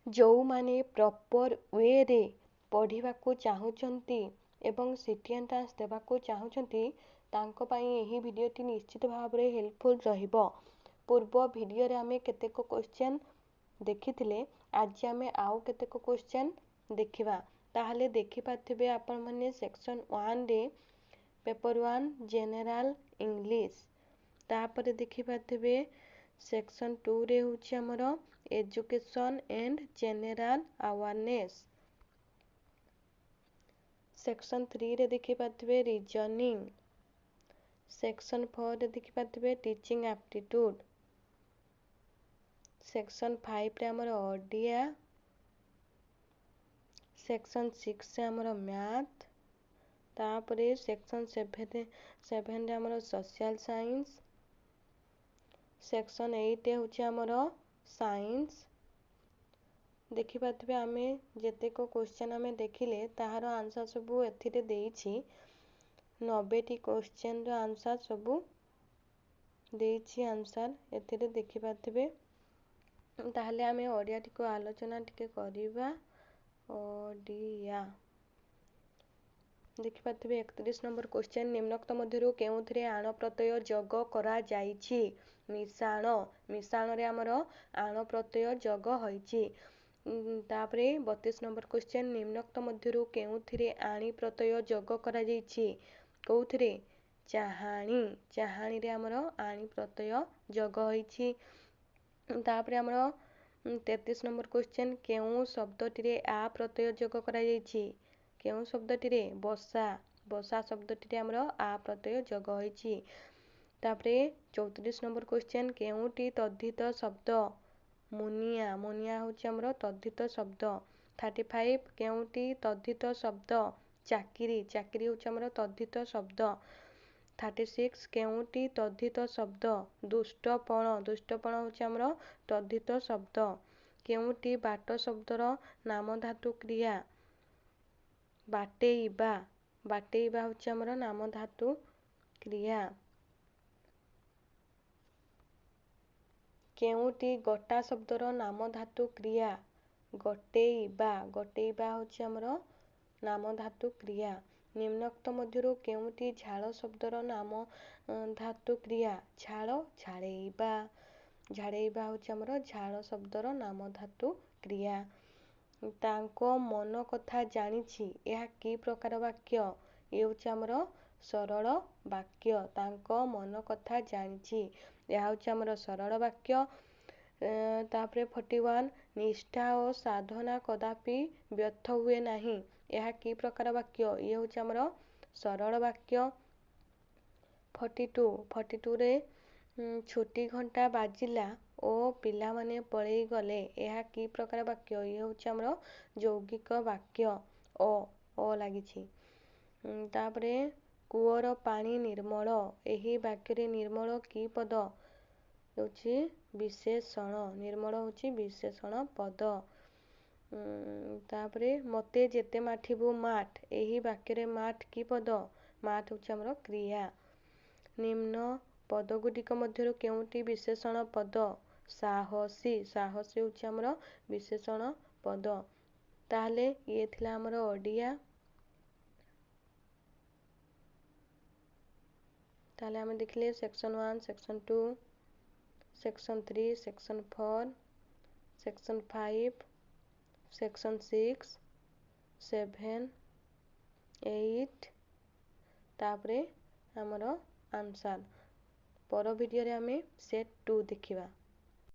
जो माने proper way रे पढ़िबा को चाहुचंती एवं सिटी एंट्रांस देबा को चाहुचंती तांको पई एही वीडियोटी निश्चित भाव रे हेल्पफुल रहिबो। पूर्व वीडियो रे आमे केतेको क्वेश्चन देखिथिले, आज आमे आउ केतेको क्वेश्चन देखिबा। ताहले देखि पाथिबे आपण माने सेक्शन 1 रे पेपर 1 जनरल इंग्लिश, तापर देखि पाथिबे सेक्शन 2 रे होछि हमर education and general awareness, section 3 रे देखि पाथिबे रीजनिंग, सेक्शन 4 रे देखि पाथिबे टीचिंग एप्टीट्यूड, सेक्शन 5 रे हमर ओडिया, सेक्शन 6 रे हमर मैथ, तापरे सेक्शन 7 रे हमर सोशल साइंस, सेक्शन 8 रे होछि हमर साइंस। देखि पाथिबे आमे जेतेको क्वेश्चन आमे देखिले ताहार आंसर सबु एथिरे देइछि। 90 टी क्वेश्चन रो आंसर सबु देइछि आंसर एथिरे देखि पाथिबे। ताहले आमे ओडिया टिको आलोचना टिके करिबा। ओडिया देखि पाथिबे 31 नंबर क्वेश्चन, निम्नोक्त मध्यरु केउथिरे आण प्रत्यय जोग करा जाइछि? मिशाण, मिशाण रे हमर आण प्रत्यय जोग होइछि। तापरे 32 नंबर क्वेश्चन, निम्नोक्त मध्यरु केउथिरे आणी प्रत्यय जोग करा जाइछि? कोउथिरे? चाहाणी, चाहाणी रे हमर आणी प्रत्यय जोग होइछि। तापरे हमर 33 नंबर क्वेश्चन, केउ शब्दटिरे आ प्रत्यय जोग करा जाइछि? केउ शब्दटिरे? बसा, बसा शब्दटिरे हमर आ प्रत्यय जोग होइछि। तापरे 34 नंबर क्वेश्चन, केउटी तद्धित शब्द? मुनिया, मुनिया होछि हमर तद्धित शब्द। 35 केउटी तद्धित शब्द? चाकिरी, चाकिरी होछि हमर तद्धित शब्द। 36 केउटी तद्धित शब्द? दुष्टपण, दुष्टपण होछि हमर तद्धित शब्द। केउटी बाट शब्दर नाम धातु क्रिया? बाटेइबा, बाटेइबा होछि हमर नाम धातु क्रिया। केउटी गटा शब्दर नाम धातु क्रिया? गटेइबा, गटेइबा होछि हमर नाम धातु क्रिया। निम्नोक्त मध्यरु केउटी झाड़ शब्दर नाम धातु क्रिया? झाड़, झाड़ेइबा, झाड़ेइबा होछि हमर झाड़ शब्दर नाम धातु क्रिया। तांको मन कथा जानिछि, एहा कि प्रकार वाक्य? ए होछि हमर सरल वाक्य। तांको मन कथा जानिछि, एहा होछि हमर सरल वाक्य। तापरे 41 निष्ठा और साधना कदापि व्यर्थ हुए नाही, एहा कि प्रकार वाक्य? ए होछि हमर सरल वाक्य। 42 रे छुट्टी घंटा बाजिला ओ पिला माने पळेई गले, एहा कि प्रकार वाक्य? ए होछि हमर यौगिक वाक्य। ओ लागिछि। तापरे कूअर पानी निर्मल, एही वाक्य रे निर्मल कि पद? होछि विशेषण, निर्मल होछि विशेषण पद। तापरे मते जेते माठिबु माठ, एही वाक्य रे माठ कि पद? माठ होछि हमर क्रिया। निम्न पद गुडिक मध्यरु केउटी विशेषण पद? साहसी, साहसी होछि हमर विशेषण पद। ताहले ये थिला हमर ओडिया। ताहले हमें देखिले section 1, section 2, section 3, section 4, section 5, section 6, 7, 8, तापरे हमर आंसर। पर वीडियो रे हमें सेट 2 देखिबा।